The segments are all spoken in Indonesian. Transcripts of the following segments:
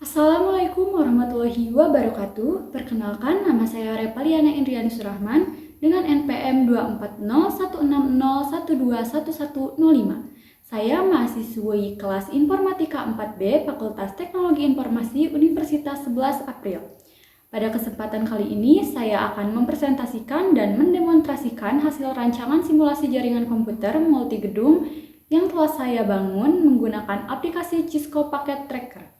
Assalamualaikum warahmatullahi wabarakatuh. Perkenalkan, nama saya Repaliana Indriani Surahman dengan NPM 2401601211105. Saya mahasiswi kelas Informatika 4B Fakultas Teknologi Informasi Universitas 11 April. Pada kesempatan kali ini, saya akan mempresentasikan dan mendemonstrasikan hasil rancangan simulasi jaringan komputer multigedung yang telah saya bangun menggunakan aplikasi Cisco Packet Tracker.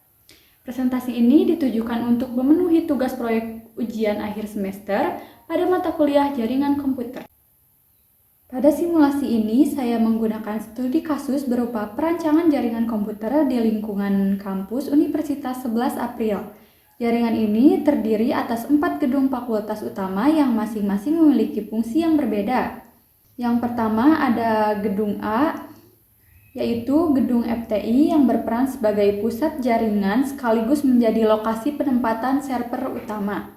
Presentasi ini ditujukan untuk memenuhi tugas proyek ujian akhir semester pada mata kuliah jaringan komputer. Pada simulasi ini, saya menggunakan studi kasus berupa perancangan jaringan komputer di lingkungan kampus Universitas 11 April. Jaringan ini terdiri atas 4 gedung fakultas utama yang masing-masing memiliki fungsi yang berbeda. Yang pertama ada gedung A, yaitu gedung FTI yang berperan sebagai pusat jaringan sekaligus menjadi lokasi penempatan server utama.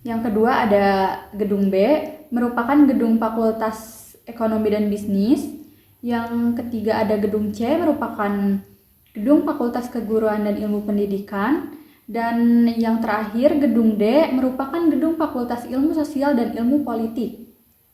Yang kedua ada gedung B, merupakan gedung Fakultas Ekonomi dan Bisnis. Yang ketiga ada gedung C, merupakan gedung Fakultas Keguruan dan Ilmu Pendidikan. Dan yang terakhir gedung D, merupakan gedung Fakultas Ilmu Sosial dan Ilmu Politik.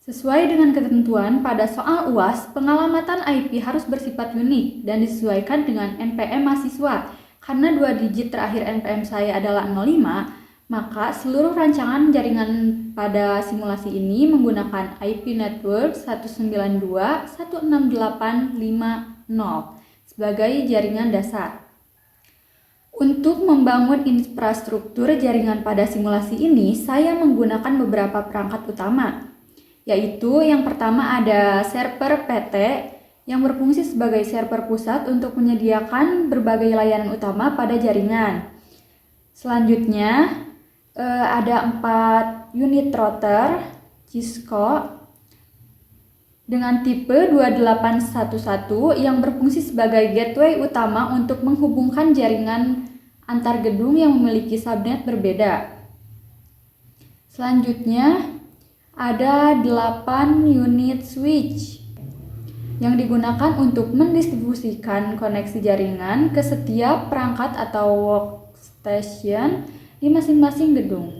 Sesuai dengan ketentuan pada soal UAS, pengalamatan IP harus bersifat unik dan disesuaikan dengan NPM mahasiswa. Karena 2 digit terakhir NPM saya adalah 05, maka seluruh rancangan jaringan pada simulasi ini menggunakan IP network 192.168.50 sebagai jaringan dasar. Untuk membangun infrastruktur jaringan pada simulasi ini, saya menggunakan beberapa perangkat utama, yaitu yang pertama ada server PT yang berfungsi sebagai server pusat untuk menyediakan berbagai layanan utama pada jaringan. Selanjutnya ada 4 unit router Cisco dengan tipe 2811 yang berfungsi sebagai gateway utama untuk menghubungkan jaringan antar gedung yang memiliki subnet berbeda. Selanjutnya ada 8 unit switch yang digunakan untuk mendistribusikan koneksi jaringan ke setiap perangkat atau workstation di masing-masing gedung.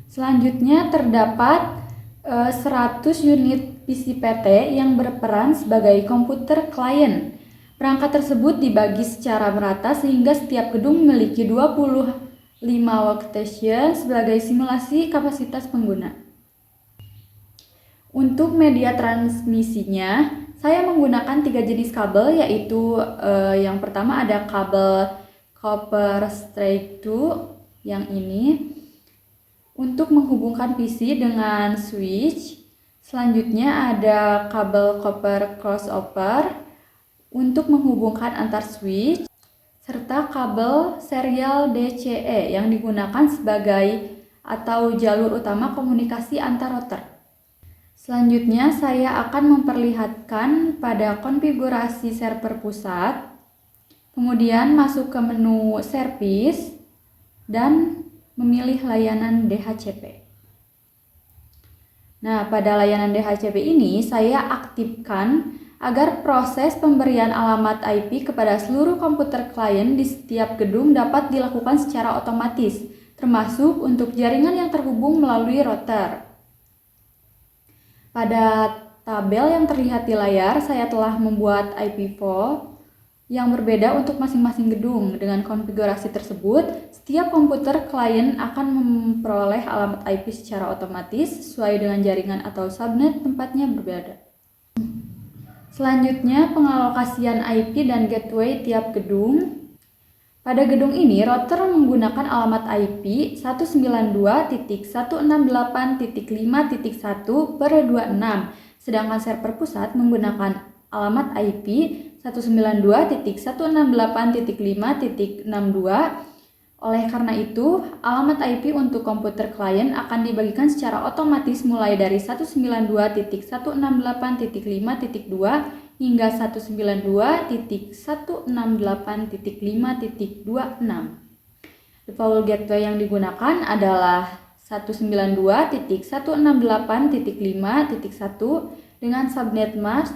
Selanjutnya terdapat 100 unit PC PT yang berperan sebagai komputer klien. Perangkat tersebut dibagi secara merata sehingga setiap gedung memiliki 25 workstation sebagai simulasi kapasitas pengguna. Untuk media transmisinya, saya menggunakan 3 jenis kabel, yaitu yang pertama ada kabel copper straight to yang ini untuk menghubungkan PC dengan switch. Selanjutnya ada kabel copper crossover untuk menghubungkan antar switch, serta kabel serial DCE yang digunakan sebagai atau jalur utama komunikasi antar router. Selanjutnya saya akan memperlihatkan pada konfigurasi server pusat, kemudian masuk ke menu service dan memilih layanan DHCP. Nah, pada layanan DHCP ini saya aktifkan agar proses pemberian alamat IP kepada seluruh komputer klien di setiap gedung dapat dilakukan secara otomatis, termasuk untuk jaringan yang terhubung melalui router. Pada tabel yang terlihat di layar, saya telah membuat IP4 yang berbeda untuk masing-masing gedung. Dengan konfigurasi tersebut, setiap komputer klien akan memperoleh alamat IP secara otomatis sesuai dengan jaringan atau subnet tempatnya berbeda. Selanjutnya, pengalokasian IP dan gateway tiap gedung. Pada gedung ini, router menggunakan alamat IP 192.168.5.1/26, sedangkan server pusat menggunakan alamat IP 192.168.5.62. Oleh karena itu, alamat IP untuk komputer klien akan dibagikan secara otomatis mulai dari 192.168.5.2 hingga 192.168.5.26. Default gateway yang digunakan adalah 192.168.5.1 dengan subnet mask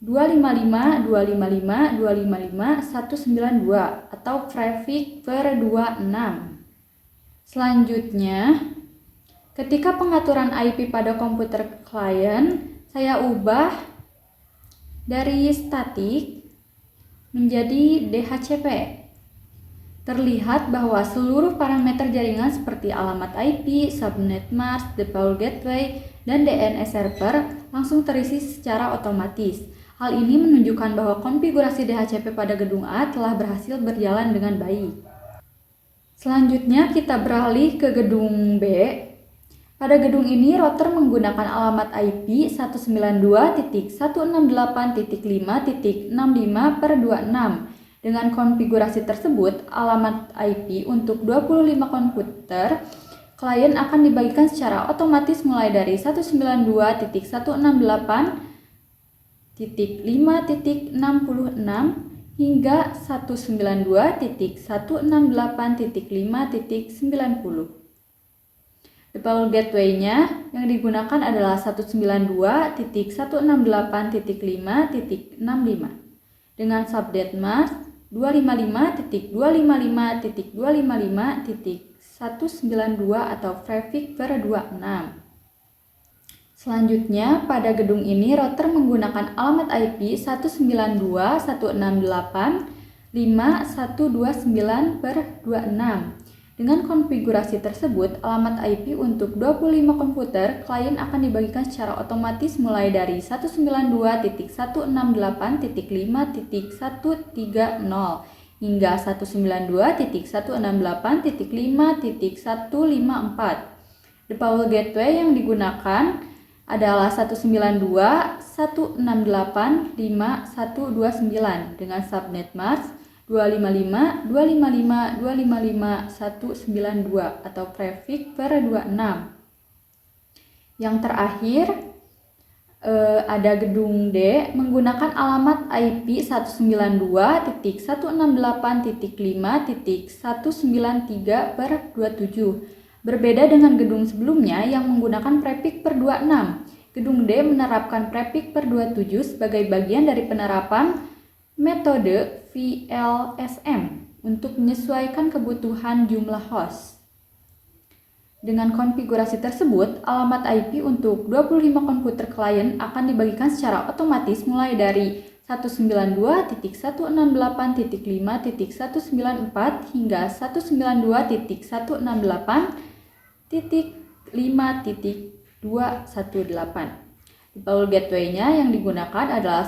255, 255, 255, 192 atau prefix per 26. Selanjutnya, ketika pengaturan IP pada komputer klien, saya ubah dari statik menjadi DHCP. Terlihat bahwa seluruh parameter jaringan seperti alamat IP, subnet mask, default gateway, dan DNS server langsung terisi secara otomatis. Hal ini menunjukkan bahwa konfigurasi DHCP pada gedung A telah berhasil berjalan dengan baik. Selanjutnya kita beralih ke gedung B. Pada gedung ini router menggunakan alamat IP 192.168.5.65/26. Dengan konfigurasi tersebut, alamat IP untuk 25 komputer klien akan dibagikan secara otomatis mulai dari 192.168.5.66 hingga 192.168.5.90. Default gateway-nya yang digunakan adalah 192.168.5.65 dengan subnet mask 255.255.255.192 atau prefix per 26. Selanjutnya, pada gedung ini router menggunakan alamat IP 192.168.5.129/26. Dengan konfigurasi tersebut, alamat IP untuk 25 komputer klien akan dibagikan secara otomatis mulai dari 192.168.5.130 hingga 192.168.5.154. Default gateway yang digunakan adalah 192.168.5.129 dengan subnet mask 255.255.255.192 atau prefix per 26. Yang terakhir ada gedung D menggunakan alamat IP 192.168.5.193/27. Berbeda dengan gedung sebelumnya yang menggunakan prefix per 26. Gedung D menerapkan prefix per 27 sebagai bagian dari penerapan metode VLSM untuk menyesuaikan kebutuhan jumlah host. Dengan konfigurasi tersebut, alamat IP untuk 25 komputer klien akan dibagikan secara otomatis mulai dari 192.168.5.194 hingga 192.168.5.218. Default gateway-nya yang digunakan adalah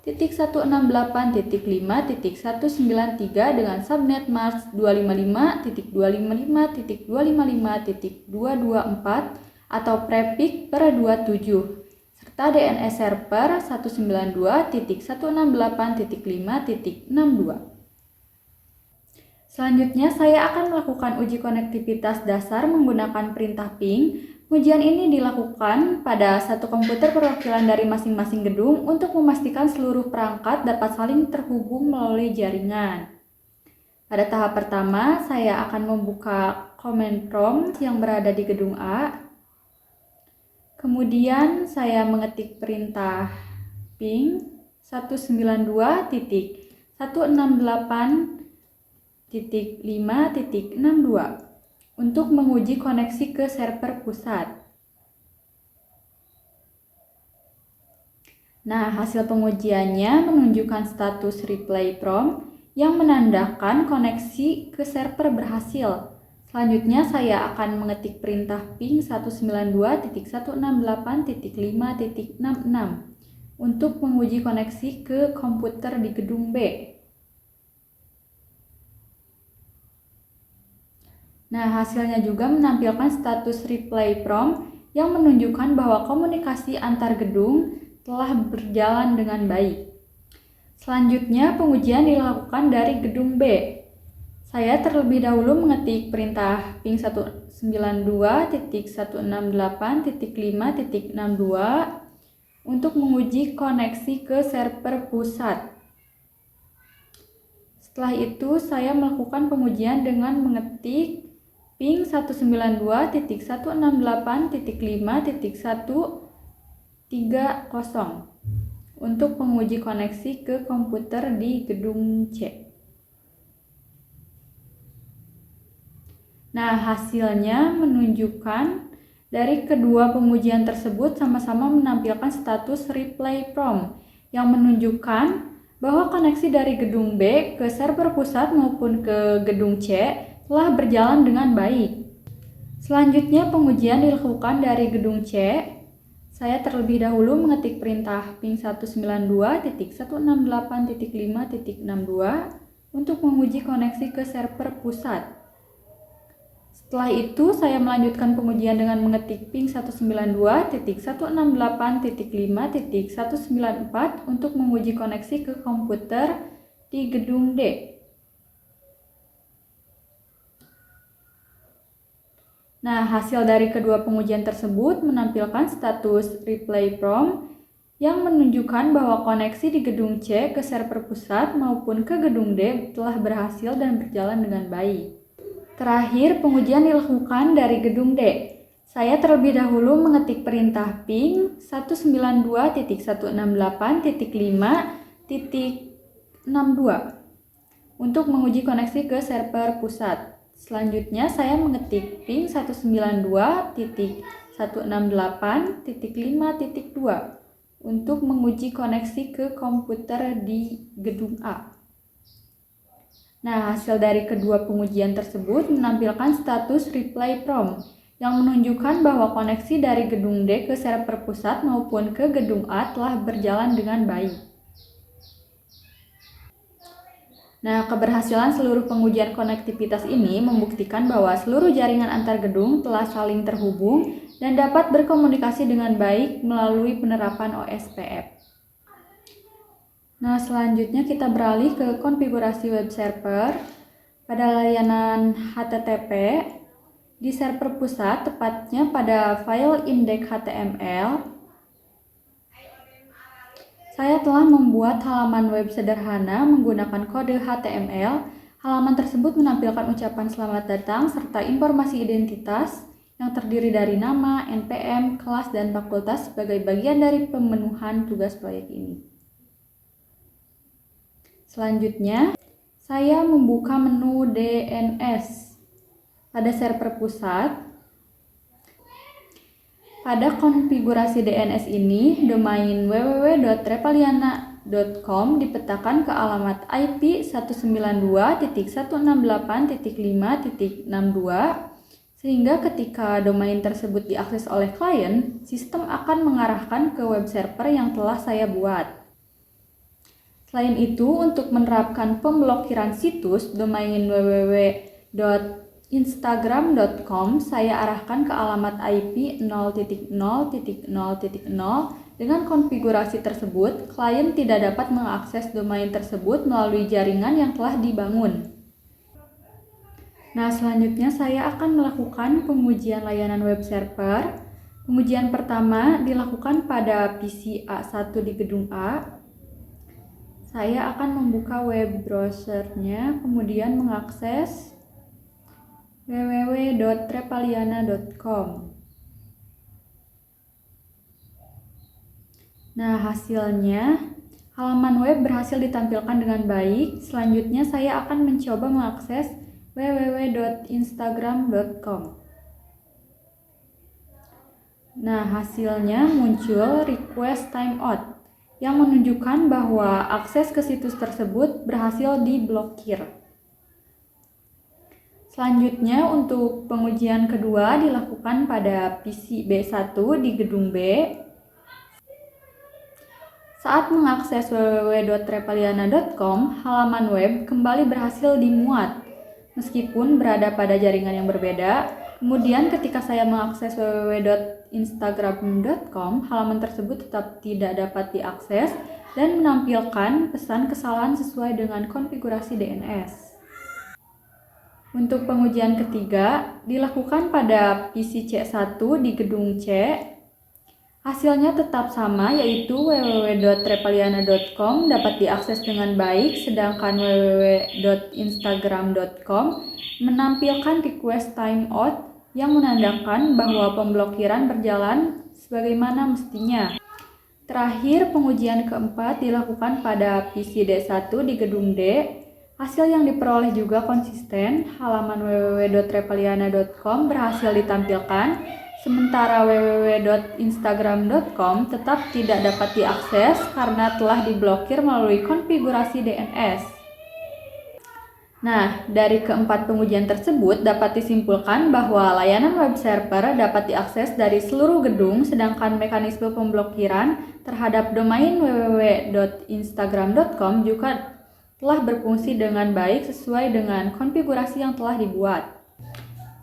192.168.5.193 dengan subnet mask 255.255.225.224 atau prefix per 27 serta DNS server 192.168.5.62. Selanjutnya saya akan melakukan uji konektivitas dasar menggunakan perintah ping. Ujian ini dilakukan pada satu komputer perwakilan dari masing-masing gedung untuk memastikan seluruh perangkat dapat saling terhubung melalui jaringan. Pada tahap pertama, saya akan membuka command prompt yang berada di gedung A. Kemudian saya mengetik perintah ping 192.168.5.62 untuk menguji koneksi ke server pusat. Nah, hasil pengujiannya menunjukkan status reply prompt yang menandakan koneksi ke server berhasil. Selanjutnya saya akan mengetik perintah ping 192.168.5.66 untuk menguji koneksi ke komputer di gedung B. Nah, hasilnya juga menampilkan status reply prompt yang menunjukkan bahwa komunikasi antar gedung telah berjalan dengan baik. Selanjutnya, pengujian dilakukan dari gedung B. Saya terlebih dahulu mengetik perintah ping 192.168.5.62 untuk menguji koneksi ke server pusat. Setelah itu, saya melakukan pengujian dengan mengetik ping 192.168.5.130. untuk menguji koneksi ke komputer di gedung C. Nah, hasilnya menunjukkan dari kedua pengujian tersebut sama-sama menampilkan status reply from yang menunjukkan bahwa koneksi dari gedung B ke server pusat maupun ke gedung C telah berjalan dengan baik. Selanjutnya pengujian dilakukan dari gedung C. Saya terlebih dahulu mengetik perintah ping 192.168.5.62 untuk menguji koneksi ke server pusat. Setelah itu, saya melanjutkan pengujian dengan mengetik ping 192.168.5.194 untuk menguji koneksi ke komputer di gedung D. Nah, hasil dari kedua pengujian tersebut menampilkan status reply from yang menunjukkan bahwa koneksi di gedung C ke server pusat maupun ke gedung D telah berhasil dan berjalan dengan baik. Terakhir, pengujian dilakukan dari gedung D. Saya terlebih dahulu mengetik perintah ping 192.168.5.62 untuk menguji koneksi ke server pusat. Selanjutnya, saya mengetik ping 192.168.5.2 untuk menguji koneksi ke komputer di gedung A. Nah, hasil dari kedua pengujian tersebut menampilkan status reply from yang menunjukkan bahwa koneksi dari gedung D ke server pusat maupun ke gedung A telah berjalan dengan baik. Nah, keberhasilan seluruh pengujian konektivitas ini membuktikan bahwa seluruh jaringan antar gedung telah saling terhubung dan dapat berkomunikasi dengan baik melalui penerapan OSPF. Nah, selanjutnya kita beralih ke konfigurasi web server. Pada layanan HTTP, di server pusat, tepatnya pada file index.html, saya telah membuat halaman web sederhana menggunakan kode HTML. Halaman tersebut menampilkan ucapan selamat datang serta informasi identitas yang terdiri dari nama, NPM, kelas, dan fakultas sebagai bagian dari pemenuhan tugas proyek ini. Selanjutnya, saya membuka menu DNS pada server pusat. Pada konfigurasi DNS ini, domain www.repaliana.com dipetakan ke alamat IP 192.168.5.62 sehingga ketika domain tersebut diakses oleh klien, sistem akan mengarahkan ke web server yang telah saya buat. Selain itu, untuk menerapkan pemblokiran situs, domain www.instagram.com saya arahkan ke alamat IP 0.0.0.0. Dengan konfigurasi tersebut, klien tidak dapat mengakses domain tersebut melalui jaringan yang telah dibangun. Nah, selanjutnya saya akan melakukan pengujian layanan web server. Pengujian pertama dilakukan pada PC A1 di gedung A. Saya akan membuka web browsernya, kemudian mengakses www.repaliana.com. Nah, hasilnya halaman web berhasil ditampilkan dengan baik. Selanjutnya saya akan mencoba mengakses www.instagram.com. Nah, hasilnya muncul request timeout yang menunjukkan bahwa akses ke situs tersebut berhasil diblokir. Selanjutnya, untuk pengujian kedua dilakukan pada PC B1 di gedung B. Saat mengakses www.repaliana.com, halaman web kembali berhasil dimuat, meskipun berada pada jaringan yang berbeda. Kemudian ketika saya mengakses www.instagram.com, halaman tersebut tetap tidak dapat diakses dan menampilkan pesan kesalahan sesuai dengan konfigurasi DNS. Untuk pengujian ketiga, dilakukan pada PC C1 di gedung C. Hasilnya tetap sama, yaitu www.repaliana.com dapat diakses dengan baik, sedangkan www.instagram.com menampilkan request timeout yang menandakan bahwa pemblokiran berjalan sebagaimana mestinya. Terakhir, pengujian keempat dilakukan pada PC D1 di gedung D. Hasil yang diperoleh juga konsisten. Halaman www.repaliana.com berhasil ditampilkan, sementara www.instagram.com tetap tidak dapat diakses karena telah diblokir melalui konfigurasi DNS. Nah, dari keempat pengujian tersebut dapat disimpulkan bahwa layanan web server dapat diakses dari seluruh gedung, sedangkan mekanisme pemblokiran terhadap domain www.instagram.com juga telah berfungsi dengan baik sesuai dengan konfigurasi yang telah dibuat.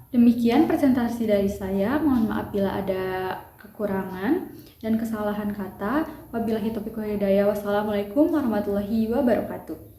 Demikian presentasi dari saya, mohon maaf bila ada kekurangan dan kesalahan kata. Wabillahi taufiq wal hidayah. Wassalamualaikum warahmatullahi wabarakatuh.